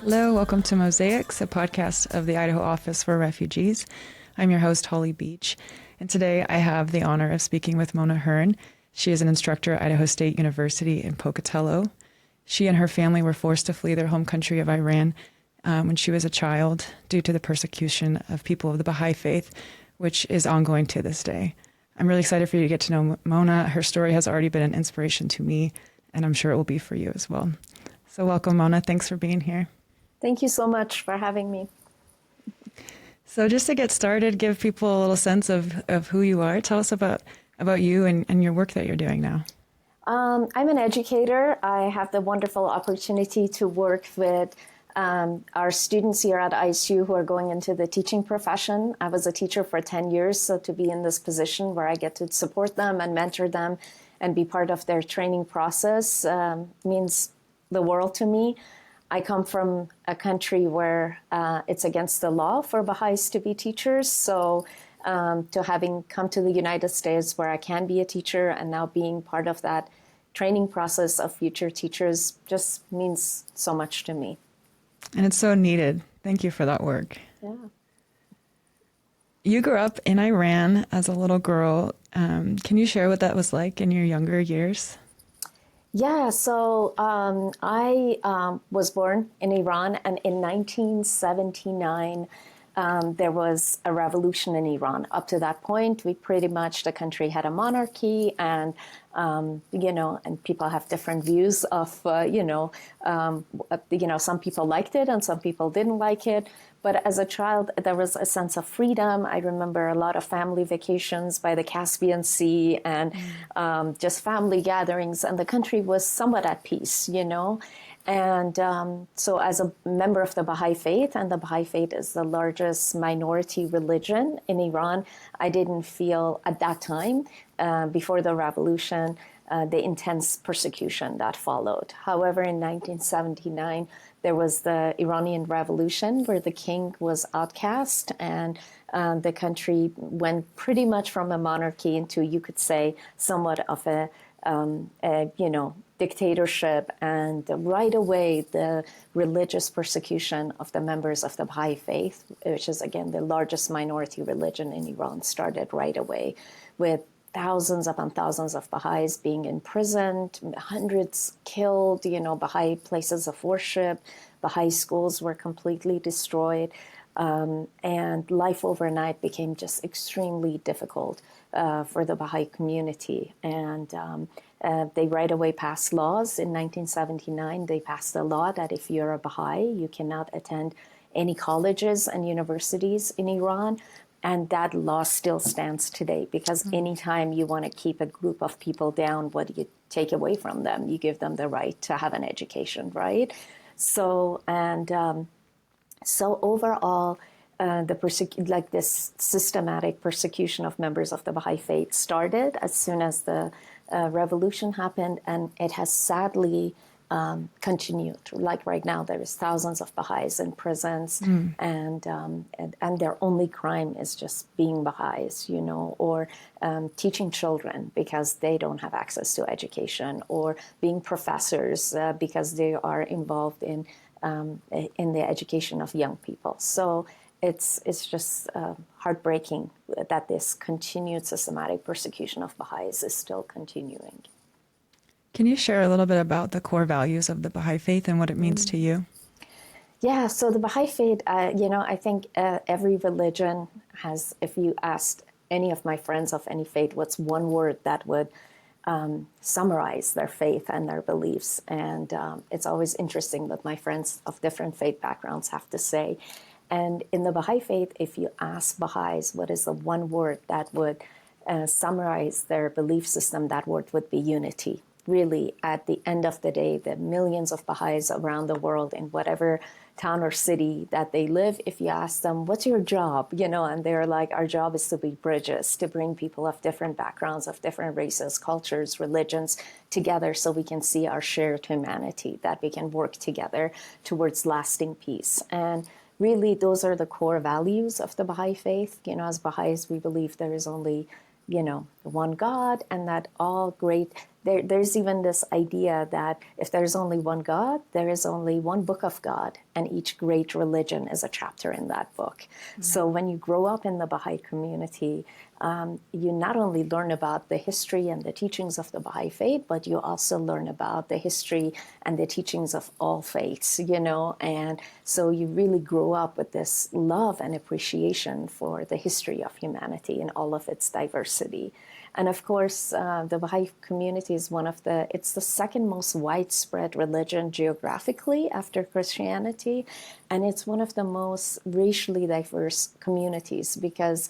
Hello, welcome to Mosaics, a podcast of the Idaho Office for Refugees. I'm your host, Holly Beach, and today I have the honor of speaking with Mona Heern. She is an instructor at Idaho State University in Pocatello. She and her family were forced to flee their home country of Iran when she was a child due to the persecution of people of the Baha'i faith, which is ongoing to this day. I'm really excited for you to get to know Mona. Her story has already been an inspiration to me, and I'm sure it will be for you as well. So welcome, Mona. Thanks for being here. Thank you so much for having me. So just to get started, give people a little sense of who you are. Tell us about you and your work that you're doing now. I'm an educator. I have the wonderful opportunity to work with our students here at ISU who are going into the teaching profession. I was a teacher for 10 years, so to be in this position where I get to support them and mentor them and be part of their training process means the world to me. I come from a country where it's against the law for Baha'is to be teachers. So to having come to the United States where I can be a teacher and now being part of that training process of future teachers just means so much to me. And it's so needed. Thank you for that work. Yeah. You grew up in Iran as a little girl. Can you share what that was like in your younger years? Yeah, so I was born in Iran, and in 1979, there was a revolution in Iran. Up to that point, the country had a monarchy, and and people have different views of, some people liked it and some people didn't like it. But as a child, there was a sense of freedom. I remember a lot of family vacations by the Caspian Sea and just family gatherings, and the country was somewhat at peace, And so as a member of the Baha'i faith, and the Baha'i faith is the largest minority religion in Iran, I didn't feel at that time, before the revolution, the intense persecution that followed. However, in 1979, there was the Iranian Revolution where the king was outcast, and the country went pretty much from a monarchy into, you could say, somewhat of a dictatorship. And right away, the religious persecution of the members of the Baha'i faith, which is, again, the largest minority religion in Iran, started right away, with thousands upon thousands of Baha'is being imprisoned, hundreds killed, Baha'i places of worship, Baha'i schools were completely destroyed, and life overnight became just extremely difficult for the Baha'i community. And they right away passed laws. In 1979, they passed a law that if you're a Baha'i, you cannot attend any colleges and universities in Iran. And that law still stands today, because anytime you want to keep a group of people down, what do you take away from them? You give them the right to have an education, right? So overall, this systematic persecution of members of the Baha'i faith started as soon as the revolution happened, and it has sadly continued. Like right now, there is thousands of Baha'is in prisons, and their only crime is just being Baha'is, or teaching children because they don't have access to education, or being professors because they are involved in the education of young people. So it's just heartbreaking that this continued systematic persecution of Baha'is is still continuing. Can you share a little bit about the core values of the Baha'i faith and what it means to you? Yeah, so the Baha'i faith, I think every religion has, if you asked any of my friends of any faith, what's one word that would summarize their faith and their beliefs? And it's always interesting what my friends of different faith backgrounds have to say. And in the Baha'i faith, if you ask Baha'is what is the one word that would summarize their belief system, that word would be unity. Really, at the end of the day, the millions of Baha'is around the world in whatever town or city that they live, if you ask them, what's your job? And they're like, our job is to be bridges, to bring people of different backgrounds, of different races, cultures, religions together so we can see our shared humanity, that we can work together towards lasting peace. And really, those are the core values of the Baha'i faith. As Baha'is, we believe there is only one God, and that all great there's even this idea that if there's only one God, there is only one book of God, and each great religion is a chapter in that book. Mm-hmm. So when you grow up in the Baha'i community, you not only learn about the history and the teachings of the Baha'i faith, but you also learn about the history and the teachings of all faiths, and so you really grow up with this love and appreciation for the history of humanity in all of its diversity. And of course, the Baha'i community is it's the second most widespread religion geographically after Christianity, and it's one of the most racially diverse communities because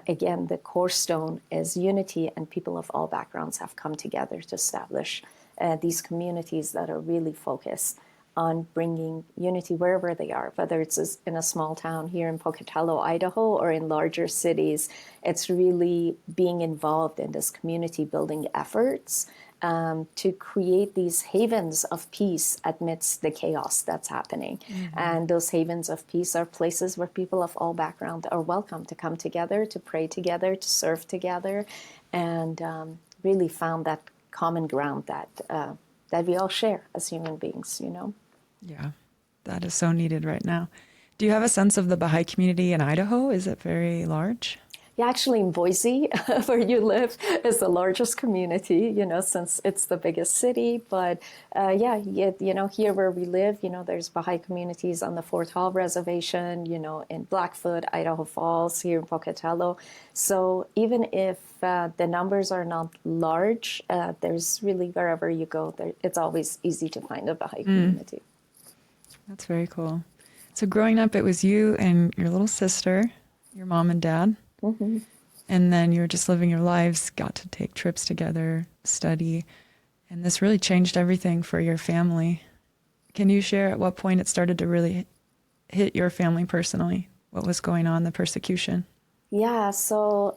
again, the core stone is unity, and people of all backgrounds have come together to establish these communities that are really focused on bringing unity wherever they are, whether it's in a small town here in Pocatello, Idaho, or in larger cities. It's really being involved in this community building efforts to create these havens of peace amidst the chaos that's happening. Mm-hmm. And those havens of peace are places where people of all backgrounds are welcome to come together, to pray together, to serve together, and really found that common ground that we all share as human beings, Yeah, that is so needed right now. Do you have a sense of the Baha'i community in Idaho? Is it very large? Yeah, actually in Boise, where you live, is the largest community, since it's the biggest city. But here where we live, there's Baha'i communities on the Fort Hall Reservation, in Blackfoot, Idaho Falls, here in Pocatello. So even if the numbers are not large, there's really, wherever you go, it's always easy to find a Baha'i community. That's very cool. So growing up, it was you and your little sister, your mom and dad. Mm-hmm. And then you were just living your lives, got to take trips together, study, and this really changed everything for your family. Can you share at what point it started to really hit your family personally? What was going on, the persecution? Yeah, so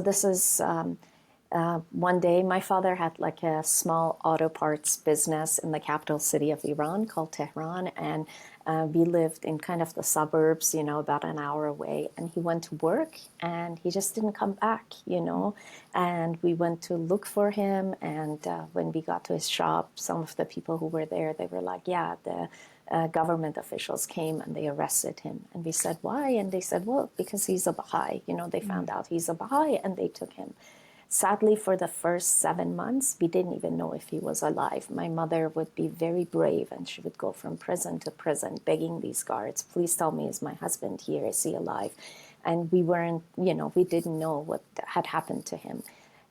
this is one day my father had like a small auto parts business in the capital city of Iran called Tehran, and we lived in kind of the suburbs, about an hour away. And he went to work and he just didn't come back, and we went to look for him. And when we got to his shop, some of the people who were there, they were like, yeah, the government officials came and they arrested him. And we said, why? And they said, well, because he's a Baha'i. They found out he's a Baha'i and they took him. Sadly, for the first 7 months, we didn't even know if he was alive. My mother would be very brave, and she would go from prison to prison begging these guards, please tell me, is my husband here? Is he alive? And we didn't know what had happened to him.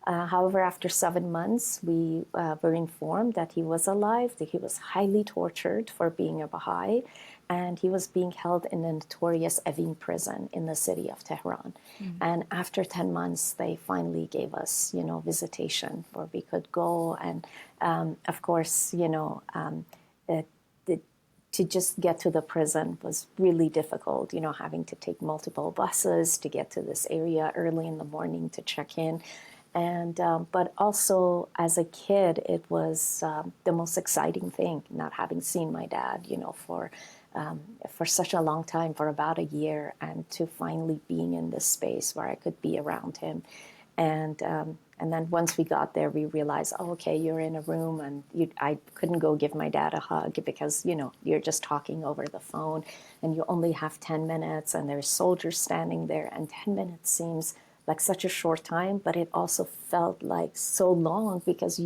However, after 7 months, we were informed that he was alive, that he was highly tortured for being a Baha'i, and he was being held in the notorious Evin prison in the city of Tehran. Mm. And after 10 months, they finally gave us, visitation where we could go. And of course, to just get to the prison was really difficult, having to take multiple buses to get to this area early in the morning to check in. And but also as a kid, it was the most exciting thing, not having seen my dad, for such a long time, for about a year, and to finally being in this space where I could be around him. And then once we got there, we realized, oh, okay, you're in a room, and I couldn't go give my dad a hug because, you're just talking over the phone, and you only have 10 minutes, and there's soldiers standing there, and 10 minutes seems like such a short time, but it also felt like so long because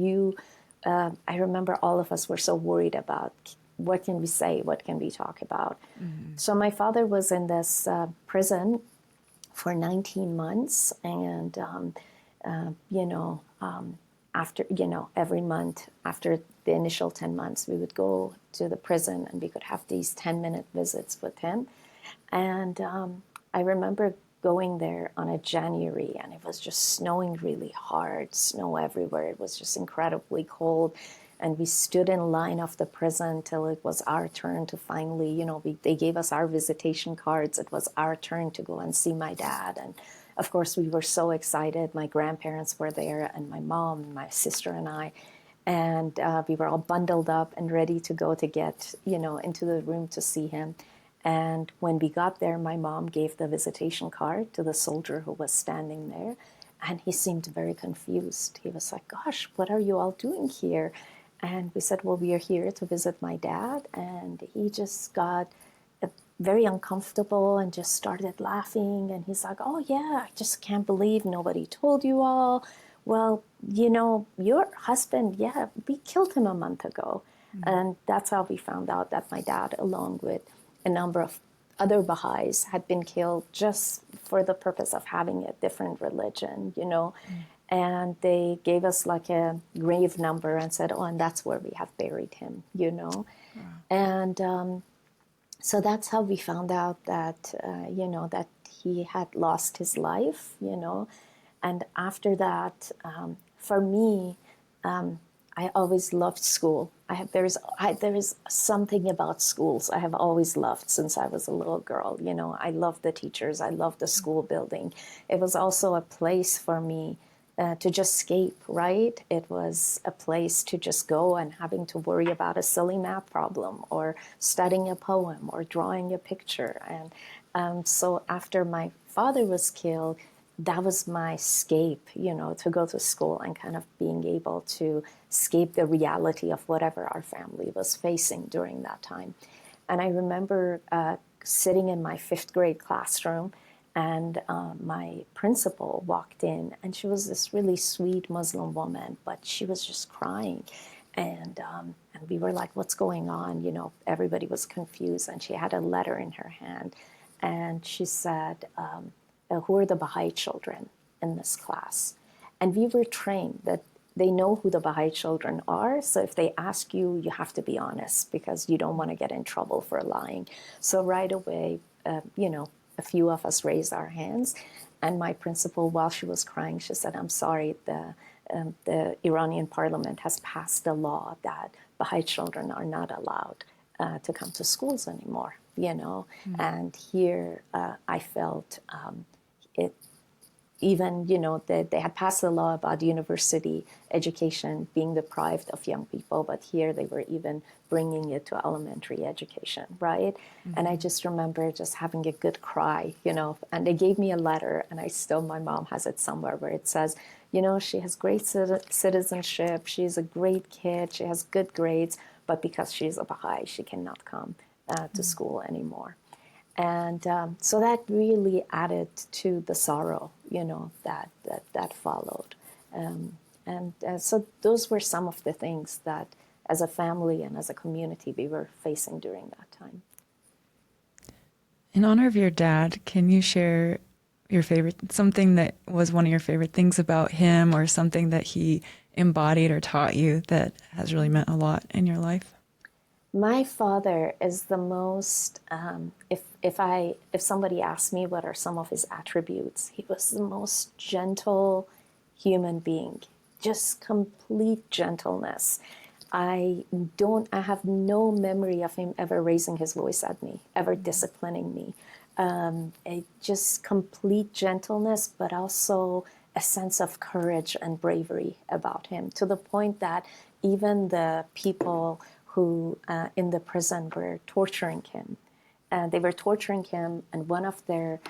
I remember all of us were so worried about what can we say, what can we talk about. Mm-hmm. So my father was in this prison for 19 months, and after every month after the initial 10 months, we would go to the prison and we could have these 10-minute visits with him. And I remember going there on a January, and it was just snowing really hard, snow everywhere. It was just incredibly cold. And we stood in line of the prison till it was our turn to finally, they gave us our visitation cards. It was our turn to go and see my dad. And of course, we were so excited. My grandparents were there, and my mom, and my sister, and I. And we were all bundled up and ready to go to get, into the room to see him. And when we got there, my mom gave the visitation card to the soldier who was standing there. And he seemed very confused. He was like, gosh, what are you all doing here? And we said, well, we are here to visit my dad. And he just got very uncomfortable and just started laughing. And he's like, oh, yeah, I just can't believe nobody told you all. Well, your husband, yeah, we killed him a month ago. Mm-hmm. And that's how we found out that my dad, along with a number of other Baha'is, had been killed just for the purpose of having a different religion, Mm-hmm. And they gave us like a grave number and said, oh, and that's where we have buried him, Wow. And so that's how we found out that, that he had lost his life, And after that, for me, I always loved school. There is something about schools I have always loved since I was a little girl. I loved the teachers. I loved the school building. It was also a place for me to just escape, right? It was a place to just go and having to worry about a silly math problem or studying a poem or drawing a picture. And so after my father was killed, that was my escape, to go to school and kind of being able to escape the reality of whatever our family was facing during that time. And I remember sitting in my 5th grade classroom, and my principal walked in, and she was this really sweet Muslim woman, but she was just crying. And we were like, what's going on? Everybody was confused, and she had a letter in her hand. And she said, who are the Baha'i children in this class? And we were trained that they know who the Baha'i children are. So if they ask you, you have to be honest because you don't want to get in trouble for lying. So right away, a few of us raised our hands. And my principal, while she was crying, she said, I'm sorry, the Iranian parliament has passed a law that Baha'i children are not allowed to come to schools anymore, Mm-hmm. And here I felt it, even, they had passed a law about university education being deprived of young people, but here they were even bringing it to elementary education, right? Mm-hmm. And I just remember just having a good cry, and they gave me a letter, and my mom has it somewhere where it says, she has great citizenship, she's a great kid, she has good grades, but because she's a Baha'i, she cannot come to school anymore. And so that really added to the sorrow, that followed. So those were some of the things that, as a family and as a community, we were facing during that time. In honor of your dad, can you share something that was one of your favorite things about him, or something that he embodied or taught you that has really meant a lot in your life? My father is the most, if somebody asked me what are some of his attributes, he was the most gentle human being, just complete gentleness. I have no memory of him ever raising his voice at me, ever disciplining me. Just complete gentleness, but also a sense of courage and bravery about him, to the point that even the people who in the prison were torturing him. They were torturing him, and one of their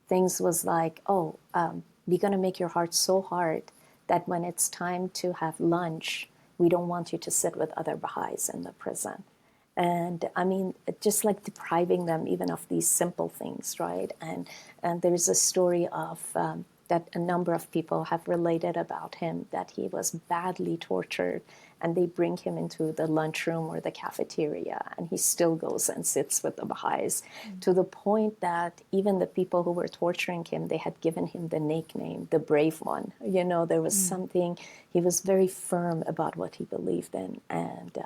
things was like, we're going to make your heart so hard that when it's time to have lunch, we don't want you to sit with other Baha'is in the prison. And I mean, just like depriving them even of these simple things, right? And there's a story of that a number of people have related about him, that he was badly tortured, and they bring him into the lunchroom or the cafeteria, and he still goes and sits with the Baha'is, to the point that even the people who were torturing him, they had given him the nickname, the brave one. There was something, he was very firm about what he believed in, and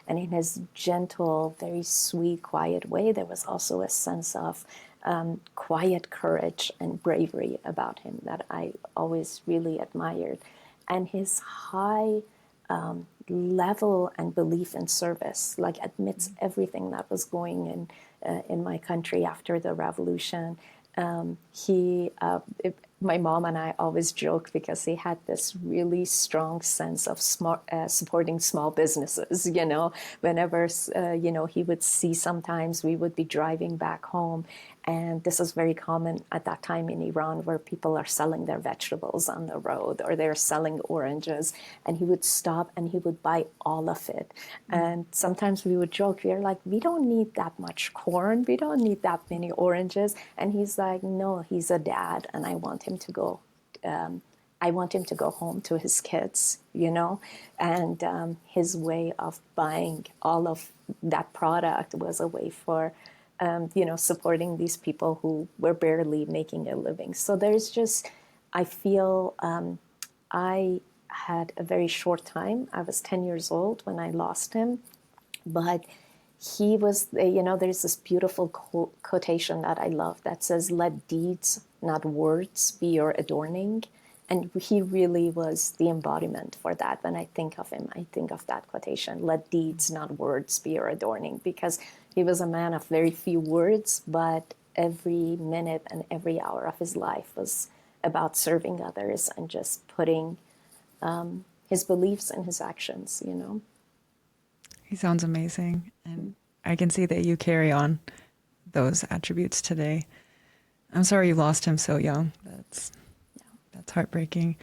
in his gentle, very sweet, quiet way, there was also a sense of quiet courage and bravery about him that I always really admired. And his high level and belief in service, like amidst everything that was going in my country after the revolution. My mom and I always joke because he had this really strong sense of supporting small businesses. Whenever he would see, sometimes we would be driving back home, And this is very common at that time in Iran, where people are selling their vegetables on the road or they're selling oranges. And he would stop and he would buy all of it. And sometimes we would joke, we're like, we don't need that much corn. We don't need that many oranges. And he's like, no, he's a dad and I want him to go. I want him to go home to his kids, you know, and his way of buying all of that product was a way for, you know, supporting these people who were barely making a living. So there's just, I feel I had a very short time. I was 10 years old when I lost him, but he was, you know, there's this beautiful quotation that I love that says, let deeds, not words, be your adorning. And he really was the embodiment for that. When I think of him, I think of that quotation, let deeds, not words, be your adorning, because he was a man of very few words, but every minute and every hour of his life was about serving others and just putting his beliefs in his actions, you know. He sounds amazing. And I can see that you carry on those attributes today. I'm sorry you lost him so young. That's heartbreaking.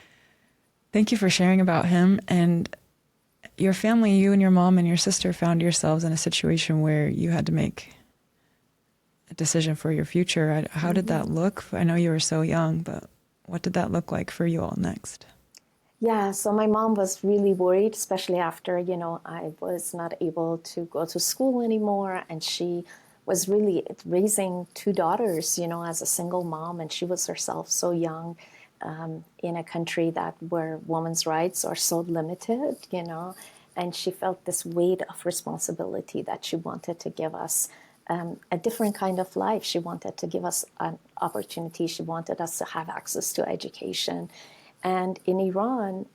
Thank you for sharing about him. And your family, you and your mom and your sister found yourselves in a situation where you had to make a decision for your future. How did that look? I know you were so young, but what did that look like for you all next? Yeah, so my mom was really worried, especially after, you know, I was not able to go to school anymore. And she was really raising two daughters, you know, as a single mom. And she was herself so young. In a country where women's rights are so limited, you know, and she felt this weight of responsibility that she wanted to give us a different kind of life. She wanted to give us an opportunity. She wanted us to have access to education. And in Iran,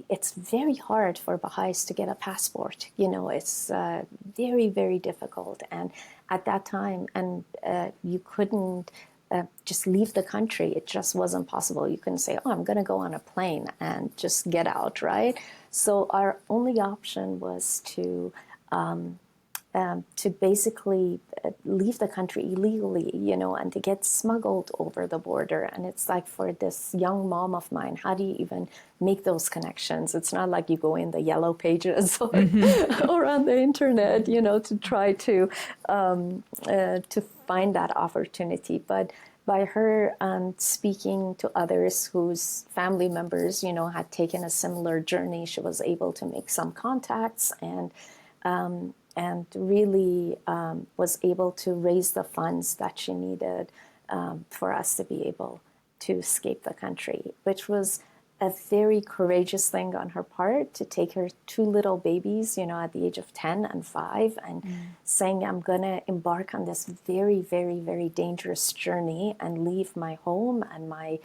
it's very hard for Baha'is to get a passport. You know, it's very, very difficult. And at that time, you couldn't just leave the country. It just wasn't possible. You couldn't say, oh, I'm going to go on a plane and just get out, right? So our only option was to basically leave the country illegally, you know, and to get smuggled over the border. And it's like, for this young mom of mine, how do you even make those connections? It's not like you go in the yellow pages or, or on the internet, you know, to try to find that opportunity. But by her speaking to others whose family members, you know, had taken a similar journey, she was able to make some contacts and really was able to raise the funds that she needed for us to be able to escape the country, which was a very courageous thing on her part, to take her two little babies, you know, at the age of 10 and 5, and saying, I'm going to embark on this very, very, very dangerous journey and leave my home and my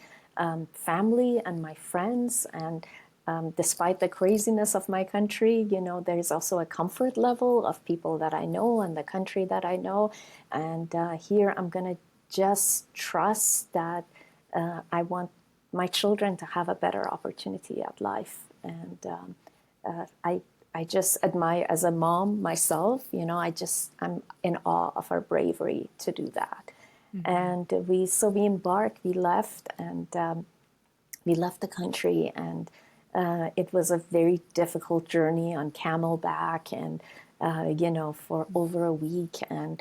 family and my friends. And despite the craziness of my country, you know, there's also a comfort level of people that I know and the country that I know. And here I'm going to just trust that I want my children to have a better opportunity at life. And I just admire, as a mom myself, you know, I'm in awe of her bravery to do that. And we embarked, we left, and we left the country, and it was a very difficult journey on camelback, and you know, for over a week, and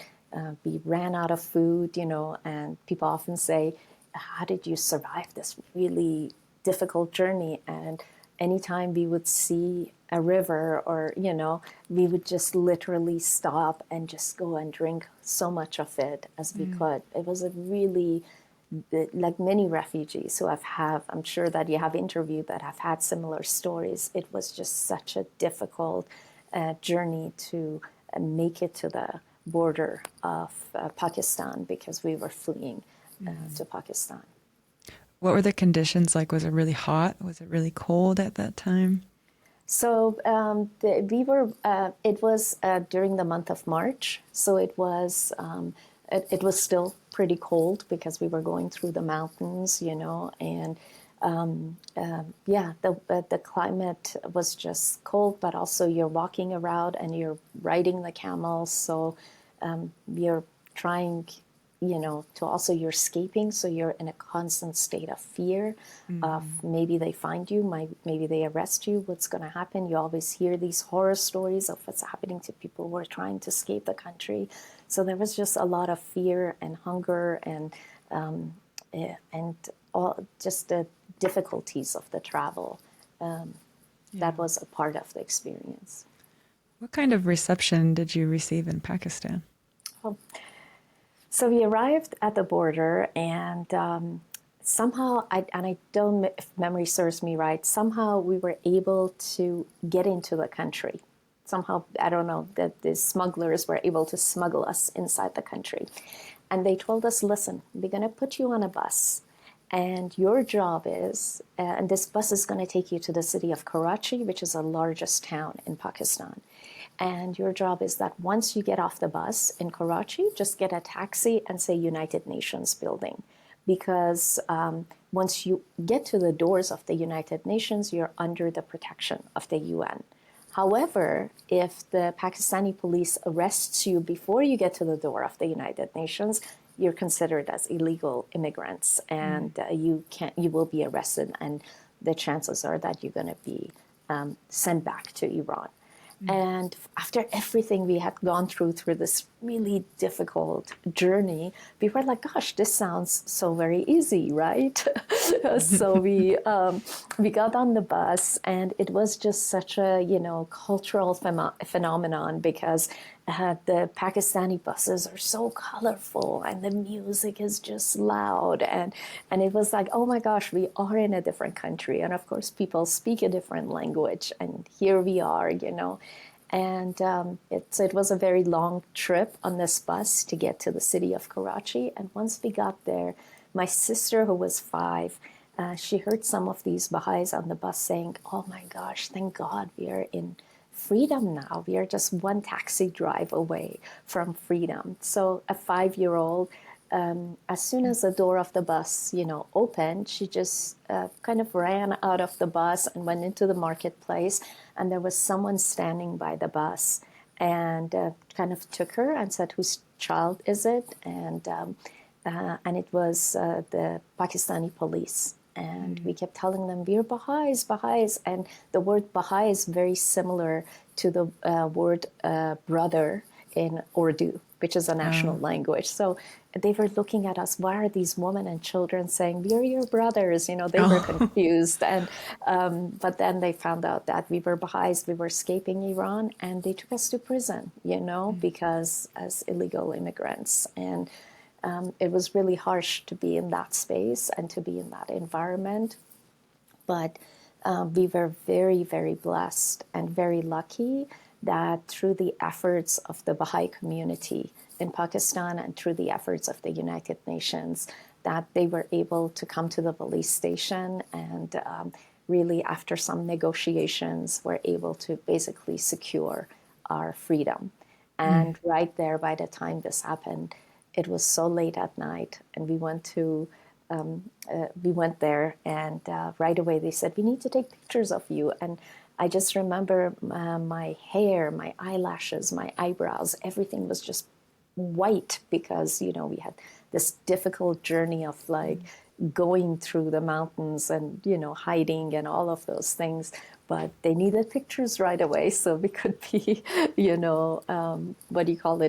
we ran out of food, you know, and people often say, how did you survive this really difficult journey? And anytime we would see a river, or, you know, we would just literally stop and just go and drink so much of it as we could. It was a really, like many refugees who I'm sure that you have interviewed that have had similar stories, it was just such a difficult journey to make it to the border of Pakistan, because we were fleeing to Pakistan. What were the conditions like? Was it really hot? Was it really cold at that time? So it was during the month of March. So it was still pretty cold because we were going through the mountains, you know, and the climate was just cold, but also you're walking around and you're riding the camels. So you're trying to also you're escaping, so you're in a constant state of fear of maybe they find you, maybe they arrest you, what's going to happen. You always hear these horror stories of what's happening to people who are trying to escape the country. So there was just a lot of fear and hunger and all just the difficulties of the travel. That was a part of the experience. What kind of reception did you receive in Pakistan? Oh. So we arrived at the border, and somehow, I don't, if memory serves me right, somehow we were able to get into the country. Somehow, I don't know, that the smugglers were able to smuggle us inside the country. And they told us, listen, we're going to put you on a bus. And your job is, and this bus is going to take you to the city of Karachi, which is the largest town in Pakistan. And your job is that once you get off the bus in Karachi, just get a taxi and say United Nations building. Because once you get to the doors of the United Nations, you're under the protection of the UN. However, if the Pakistani police arrests you before you get to the door of the United Nations, you're considered as illegal immigrants, and you will be arrested, and the chances are that you're going to be sent back to Iran. And after everything we had gone through this really difficult journey, we were like, gosh, this sounds so very easy, right? So we got on the bus, and it was just such a, cultural phenomenon, because the Pakistani buses are so colorful and the music is just loud. And it was like, oh my gosh, we are in a different country. And of course, people speak a different language. And here we are, And it was a very long trip on this bus to get to the city of Karachi. And once we got there, my sister, who was 5, she heard some of these Baha'is on the bus saying, oh my gosh, thank God we are in freedom now. We are just one taxi drive away from freedom. So a 5-year-old, as soon as the door of the bus, opened, she just kind of ran out of the bus and went into the marketplace. And there was someone standing by the bus, and kind of took her and said, whose child is it? And it was the Pakistani police. And we kept telling them, we're Baha'is, Baha'is. And the word Baha'i is very similar to the word brother in Urdu, which is a national language. So they were looking at us, why are these women and children saying, we're your brothers? They were confused. And but then they found out that we were Baha'is, we were escaping Iran, and they took us to prison, because as illegal immigrants. And it was really harsh to be in that space and to be in that environment. But we were very, very blessed and very lucky that through the efforts of the Baha'i community in Pakistan and through the efforts of the United Nations, that they were able to come to the police station, and really after some negotiations were able to basically secure our freedom. And right there, by the time this happened, it was so late at night, and we went there, and right away they said, we need to take pictures of you. And I just remember my hair, my eyelashes, my eyebrows, everything was just white, because, we had this difficult journey of going through the mountains and, hiding and all of those things. But they needed pictures right away, so we could be,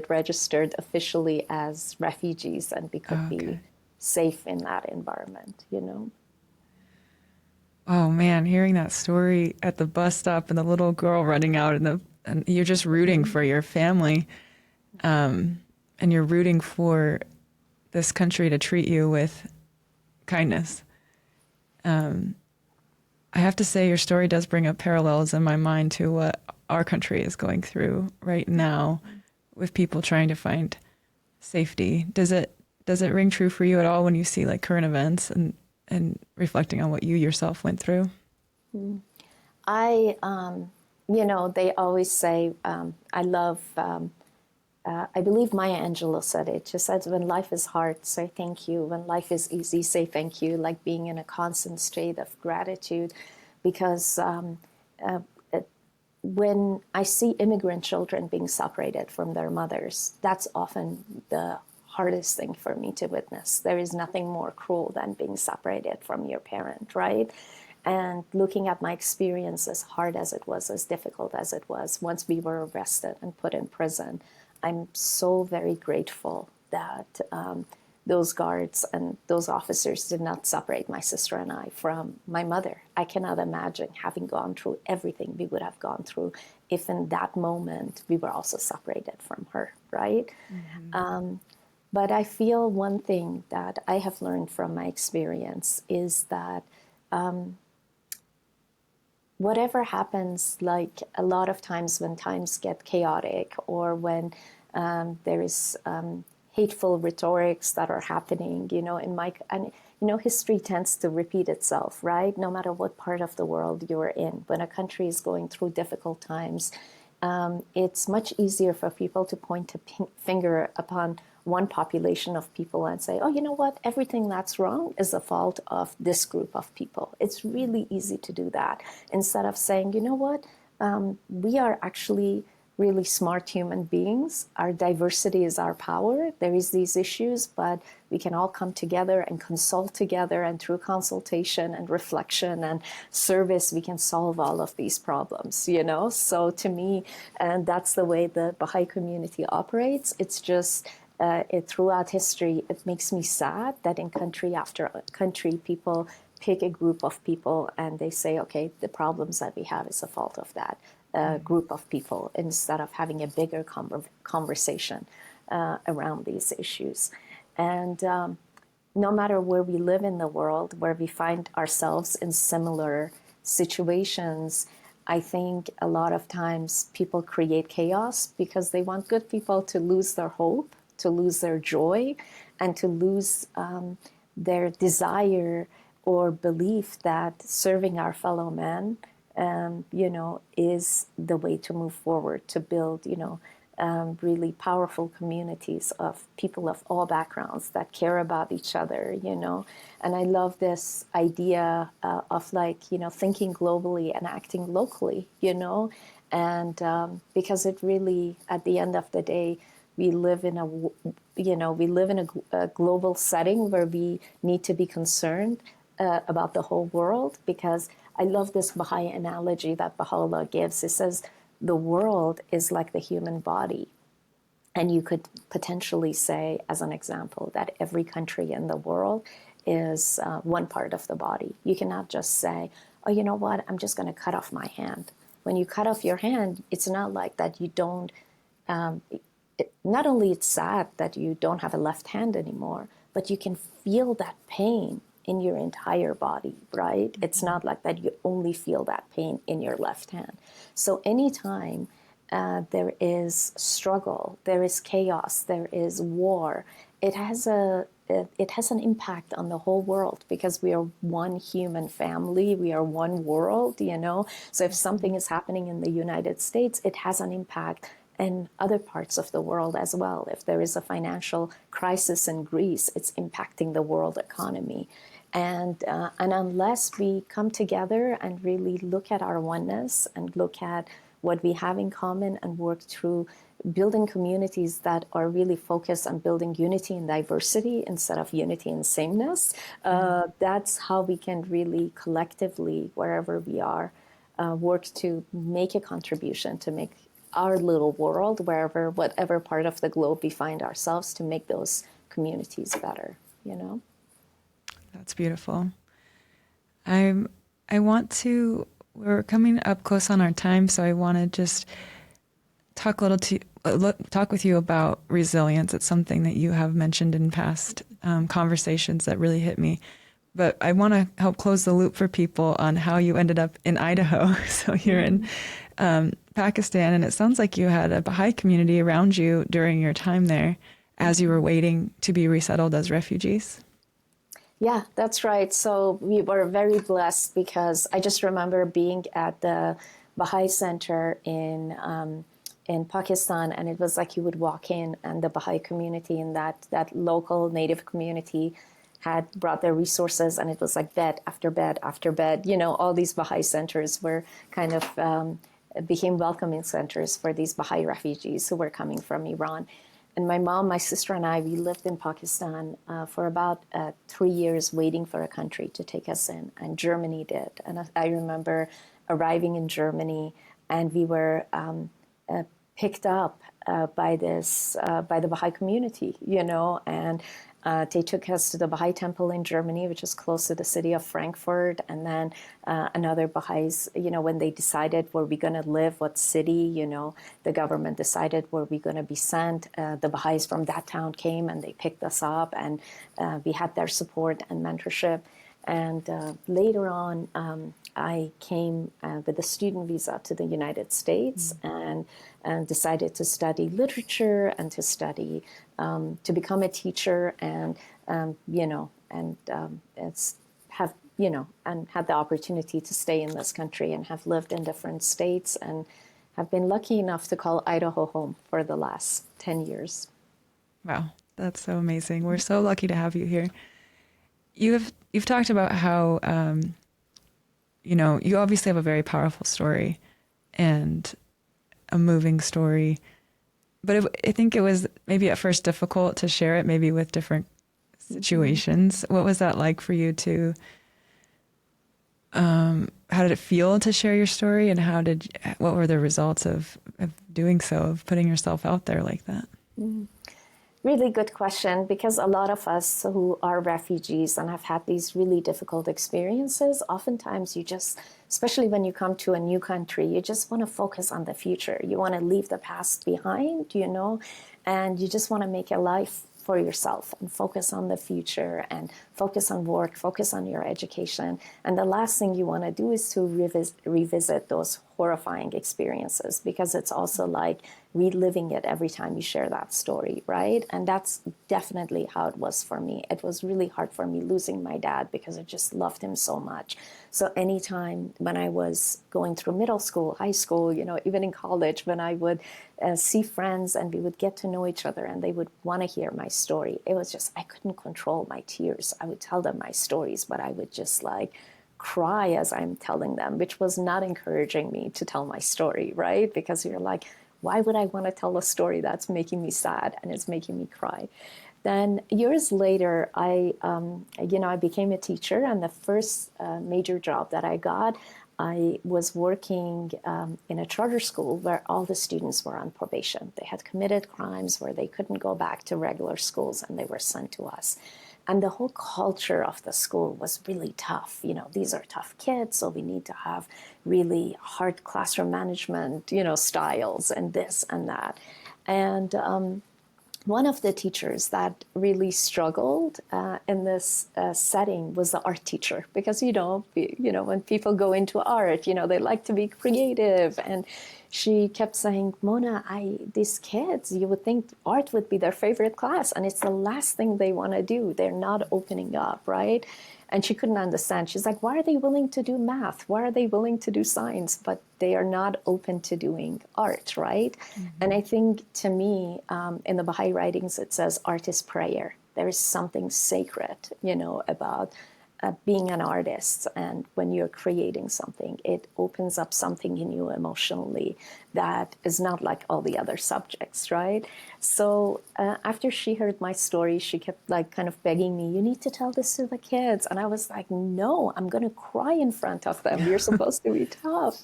registered officially as refugees, and we could be safe in that environment, Oh man, hearing that story at the bus stop and the little girl running out, and you're just rooting for your family, and you're rooting for this country to treat you with kindness. I have to say, your story does bring up parallels in my mind to what our country is going through right now, with people trying to find safety. Does it ring true for you at all when you see current events and reflecting on what you yourself went through? I, they always say, I love, I believe Maya Angelou said it. She said, when life is hard, say thank you. When life is easy, say thank you, like being in a constant state of gratitude. Because when I see immigrant children being separated from their mothers, that's often the hardest thing for me to witness. There is nothing more cruel than being separated from your parent, right? And looking at my experience, as hard as it was, as difficult as it was, once we were arrested and put in prison, I'm so very grateful that those guards and those officers did not separate my sister and I from my mother. I cannot imagine having gone through everything we would have gone through if in that moment we were also separated from her, right? Mm-hmm. But I feel one thing that I have learned from my experience is that whatever happens, like a lot of times when times get chaotic or when there is hateful rhetorics that are happening, history tends to repeat itself, right? No matter what part of the world you're in, when a country is going through difficult times, it's much easier for people to point a finger upon one population of people and say, oh, you know what, everything that's wrong is the fault of this group of people. It's really easy to do that instead of saying, you know what, we are actually really smart human beings. Our diversity is our power. There is these issues, but we can all come together and consult together, and through consultation and reflection and service, we can solve all of these problems, So to me, and that's the way the Baha'i community operates. It's just throughout history, it makes me sad that in country after country, people pick a group of people and they say, okay, the problems that we have is the fault of that group of people, instead of having a bigger conversation around these issues. And no matter where we live in the world, where we find ourselves in similar situations, I think a lot of times people create chaos because they want good people to lose their hope, to lose their joy, and to lose their desire or belief that serving our fellow man, is the way to move forward, to build, really powerful communities of people of all backgrounds that care about each other, And I love this idea of thinking globally and acting locally, And because it really, at the end of the day, we live in a global setting where we need to be concerned about the whole world, because I love this Baha'i analogy that Baha'u'llah gives. It says the world is like the human body. And you could potentially say, as an example, that every country in the world is one part of the body. You cannot just say, oh, you know what, I'm just going to cut off my hand. When you cut off your hand, it's not like that you don't, not only it's sad that you don't have a left hand anymore, but you can feel that pain in your entire body, right? It's not like that you only feel that pain in your left hand. So anytime there is struggle, there is chaos, there is war, it has an impact on the whole world, because we are one human family, we are one world, So if something is happening in the United States, it has an impact in other parts of the world as well. If there is a financial crisis in Greece, it's impacting the world economy. And unless we come together and really look at our oneness and look at what we have in common and work through building communities that are really focused on building unity and diversity instead of unity and sameness, that's how we can really collectively, wherever we are, work to make a contribution, to make our little world, whatever part of the globe we find ourselves, to make those communities better, That's beautiful. We're coming up close on our time, so I want to just talk with you about resilience. It's something that you have mentioned in past conversations that really hit me. But I want to help close the loop for people on how you ended up in Idaho. So you're in Pakistan, and it sounds like you had a Baha'i community around you during your time there as you were waiting to be resettled as refugees. Yeah, that's right. So we were very blessed, because I just remember being at the Baha'i Center in Pakistan, and it was like you would walk in, and the Baha'i community in that local native community had brought their resources, and it was like bed after bed after bed. All these Baha'i centers were kind of became welcoming centers for these Baha'i refugees who were coming from Iran. and my mom, my sister, and I, we lived in Pakistan for about 3 years, waiting for a country to take us in, and Germany did. And I remember arriving in Germany, and we were picked up by the Baha'i community, and they took us to the Baha'i temple in Germany, which is close to the city of Frankfurt, and then another Baha'is, when they decided where we're going to live, what city, the government decided where we're going to be sent. The Baha'is from that town came and they picked us up, and we had their support and mentorship. And later on, I came with a student visa to the United States, and decided to study literature and to study, to become a teacher, and and had the opportunity to stay in this country and have lived in different states, and have been lucky enough to call Idaho home for the last 10 years. Wow, that's so amazing. We're so lucky to have you here. You've talked about how, you obviously have a very powerful story and a moving story, but I think it was maybe at first difficult to share it, maybe with different situations. What was that like for you to, how did it feel to share your story, and what were the results of doing so, of putting yourself out there like that? Really good question, because a lot of us who are refugees and have had these really difficult experiences, oftentimes especially when you come to a new country, you just want to focus on the future. You want to leave the past behind, and you just want to make a life for yourself and focus on the future and focus on work, focus on your education. And the last thing you want to do is to revisit those horrifying experiences, because it's also like reliving it every time you share that story, right? And that's definitely how it was for me. It was really hard for me losing my dad, because I just loved him so much. So anytime when I was going through middle school, high school, even in college, when I would see friends and we would get to know each other and they would want to hear my story, it was just, I couldn't control my tears. I would tell them my stories, but I would just cry as I'm telling them, which was not encouraging me to tell my story, right? Because you're like, why would I want to tell a story that's making me sad and it's making me cry? Then years later, I became a teacher, and the first major job that I got, I was working in a charter school where all the students were on probation. They had committed crimes where they couldn't go back to regular schools, and they were sent to us. And the whole culture of the school was really tough. These are tough kids, so we need to have really hard classroom management, styles and this and that. And one of the teachers that really struggled in this setting was the art teacher, because when people go into art, they like to be creative, and she kept saying, Mona, these kids, you would think art would be their favorite class, and it's the last thing they want to do. They're not opening up, right? And she couldn't understand. She's like, why are they willing to do math? Why are they willing to do science? But they are not open to doing art, right? Mm-hmm. And I think, to me, in the Baha'i writings, it says art is prayer. There is something sacred, about being an artist. And when you're creating something, it opens up something in you emotionally that is not like all the other subjects, right? So after she heard my story, she kept kind of begging me, you need to tell this to the kids. And I was like, no, I'm going to cry in front of them. You're supposed to be tough,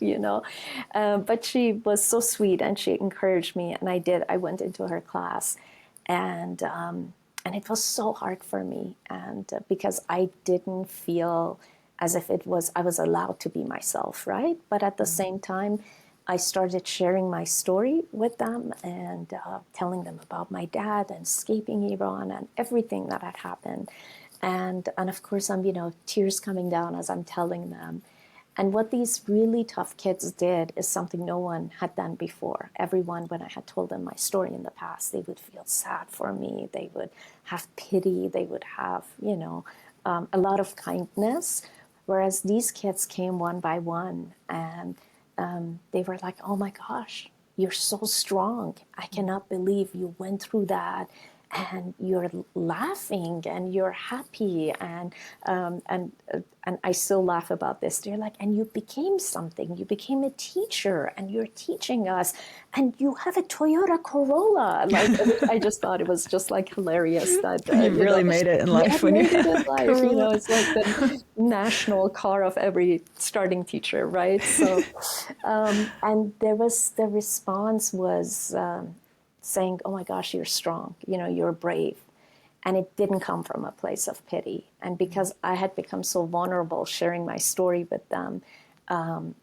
But she was so sweet, and she encouraged me. And I did. I went into her class, and it was so hard for me, and because I didn't feel as if I was allowed to be myself, right? But at the same time, I started sharing my story with them and telling them about my dad and escaping Iran and everything that had happened. And of course, I'm, tears coming down as I'm telling them. And what these really tough kids did is something no one had done before. Everyone, when I had told them my story in the past, they would feel sad for me. They would have pity. They would have, a lot of kindness. Whereas these kids came one by one, and they were like, oh my gosh, you're so strong. I cannot believe you went through that. and you're laughing and you're happy, and I still laugh about this. They're like, and you became something. You became a teacher, and you're teaching us, and you have a Toyota Corolla. Like, I just thought it was just like hilarious that You really made it in life when you made it in life. You know, it's like the national car of every starting teacher, right? So, and there was the response was saying, "Oh my gosh, you're strong. You know, you're brave." And it didn't come from a place of pity. And because I had become so vulnerable sharing my story with them,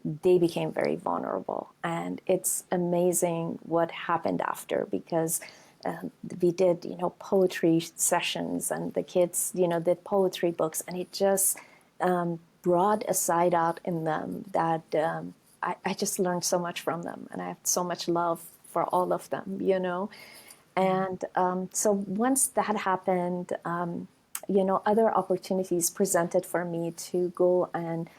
they became very vulnerable. And it's amazing what happened after, because we did, you know, poetry sessions, and the kids, you know, did poetry books, and it just brought a side out in them that I just learned so much from them. And I have so much love for all of them, you know. And so once that happened, you know, other opportunities presented for me to go and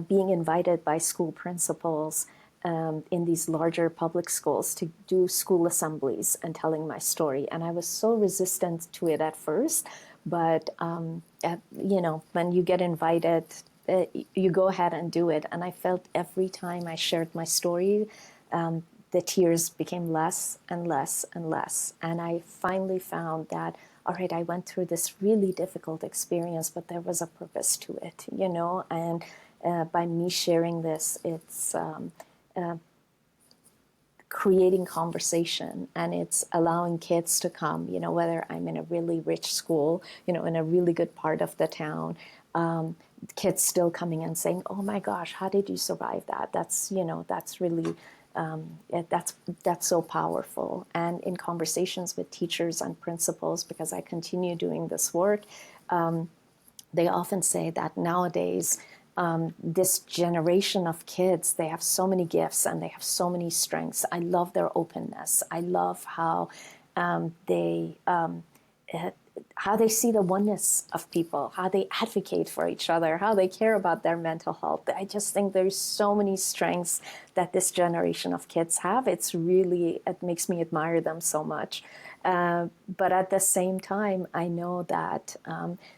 being invited by school principals in these larger public schools to do school assemblies and telling my story. And I was so resistant to it at first, but, you know, when you get invited, you go ahead and do it. And I felt every time I shared my story, the tears became less and less and less. And I finally found that, all right, I went through this really difficult experience, but there was a purpose to it, you know. And by me sharing this, it's creating conversation, and it's allowing kids to come, you know, whether I'm in a really rich school, you know, in a really good part of the town, kids still coming and saying, "Oh my gosh, how did you survive that? That's, you know, that's really, that's so powerful." And in conversations with teachers and principals, because I continue doing this work, they often say that nowadays, this generation of kids, they have so many gifts and they have so many strengths. I love their openness. I love how how they see the oneness of people, how they advocate for each other, how they care about their mental health. I just think there's so many strengths that this generation of kids have. It's really, it makes me admire them so much. But at the same time, I know that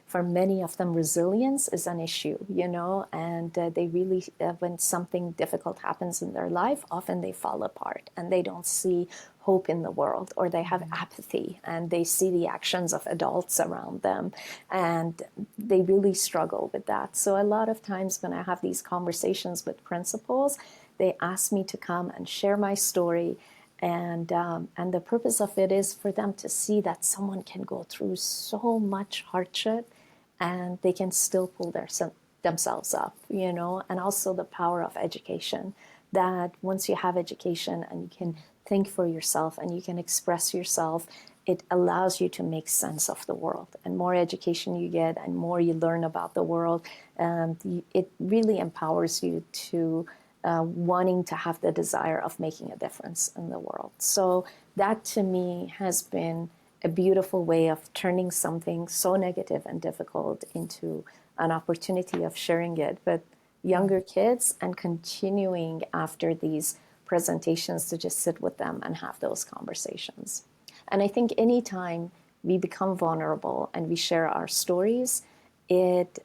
for many of them, resilience is an issue, you know, and they really, when something difficult happens in their life, often they fall apart and they don't see hope in the world, or they have apathy and they see the actions of adults around them, and they really struggle with that. So a lot of times when I have these conversations with principals, they ask me to come and share my story. And the purpose of it is for them to see that someone can go through so much hardship and they can still pull themselves up, you know, and also the power of education, that once you have education and you can think for yourself and you can express yourself, it allows you to make sense of the world. And more education you get and more you learn about the world, it really empowers you to wanting to have the desire of making a difference in the world. So that to me has been a beautiful way of turning something so negative and difficult into an opportunity of sharing it with younger kids and continuing after these presentations to just sit with them and have those conversations. And I think anytime we become vulnerable and we share our stories, it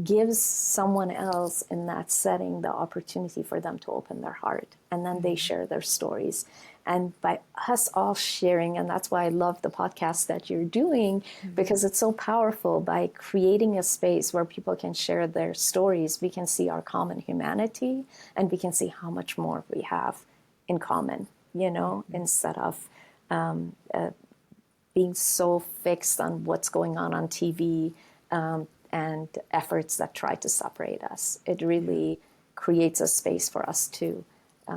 gives someone else in that setting the opportunity for them to open their heart, and then they share their stories. And by us all sharing, and that's why I love the podcast that you're doing, because it's so powerful. By creating a space where people can share their stories, we can see our common humanity and we can see how much more we have in common, you know, instead of being so fixed on what's going on TV, and efforts that try to separate us. It really creates a space for us to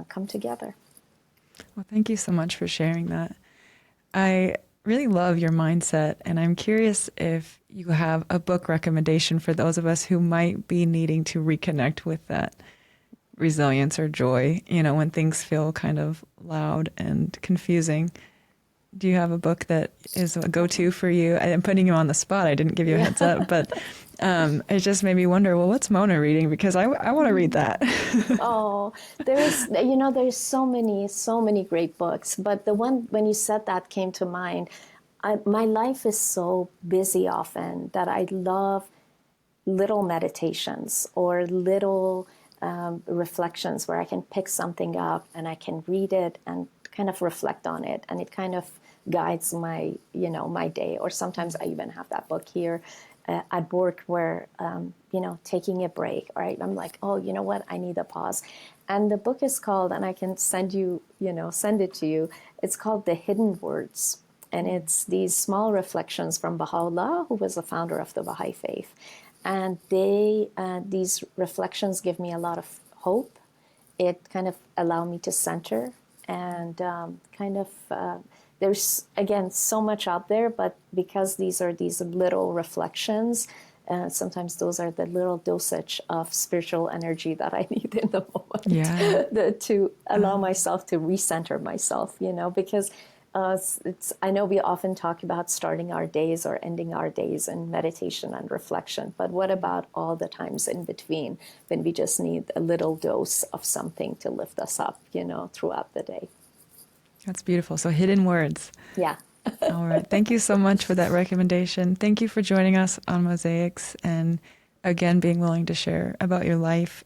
come together. Well, thank you so much for sharing that. I really love your mindset, and I'm curious if you have a book recommendation for those of us who might be needing to reconnect with that resilience or joy, you know, when things feel kind of loud and confusing. Do you have a book that is a go-to for you? I'm putting you on the spot. I didn't give you a heads up, but it just made me wonder, well, what's Mona reading? Because I want to read that. Oh, there's so many great books. But the one, when you said that, came to mind. my life is so busy often that I love little meditations or little reflections where I can pick something up and I can read it and kind of reflect on it, and it kind of guides my my day. Or sometimes I even have that book here at work where taking a break, right? I'm like, oh, you know what, I need a pause. And the book is called, and I can send it to you, it's called The Hidden Words. And it's these small reflections from Baha'u'llah, who was the founder of the Baha'i faith. And these reflections give me a lot of hope. It kind of allow me to center, and there's, again, so much out there, but because these are these little reflections, sometimes those are the little dosage of spiritual energy that I need in the moment to allow myself to recenter myself, because I know we often talk about starting our days or ending our days in meditation and reflection, but what about all the times in between when we just need a little dose of something to lift us up, throughout the day? That's beautiful. So hidden words. Yeah. All right. Thank you so much for that recommendation. Thank you for joining us on Mosaics and, again, being willing to share about your life.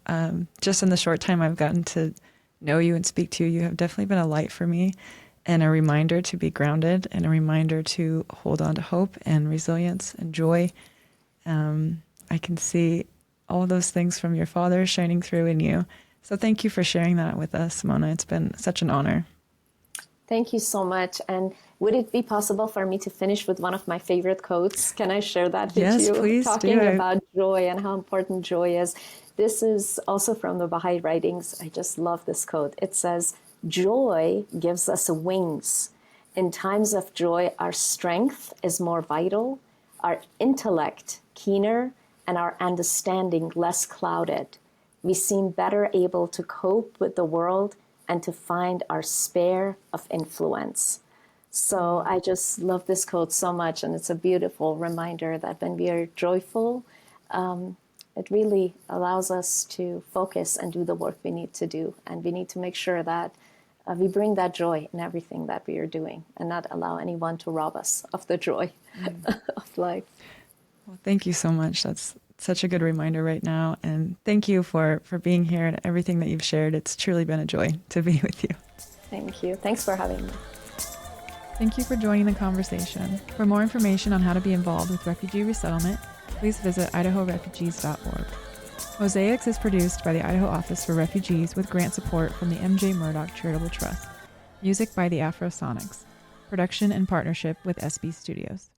Just in the short time I've gotten to know you and speak to you, you have definitely been a light for me and a reminder to be grounded and a reminder to hold on to hope and resilience and joy. I can see all those things from your father shining through in you. So thank you for sharing that with us, Mona. It's been such an honor. Thank you so much. And would it be possible for me to finish with one of my favorite quotes? Can I share that with you? Yes, please Talking do. about joy and how important joy is. This is also from the Baha'i writings. I just love this quote. It says, "Joy gives us wings. In times of joy, our strength is more vital, our intellect keener, and our understanding less clouded. We seem better able to cope with the world and to find our sphere of influence." So I just love this quote so much, and it's a beautiful reminder that when we are joyful, it really allows us to focus and do the work we need to do. And we need to make sure that we bring that joy in everything that we are doing and not allow anyone to rob us of the joy of life. Well, thank you so much. That's such a good reminder right now. And thank you for being here and everything that you've shared. It's truly been a joy to be with you. Thank you. Thanks for having me. Thank you for joining the conversation. For more information on how to be involved with refugee resettlement, please visit idahorefugees.org. Mosaics is produced by the Idaho Office for Refugees with grant support from the M.J. Murdoch Charitable Trust. Music by the Afrosonics. Production in partnership with SB Studios.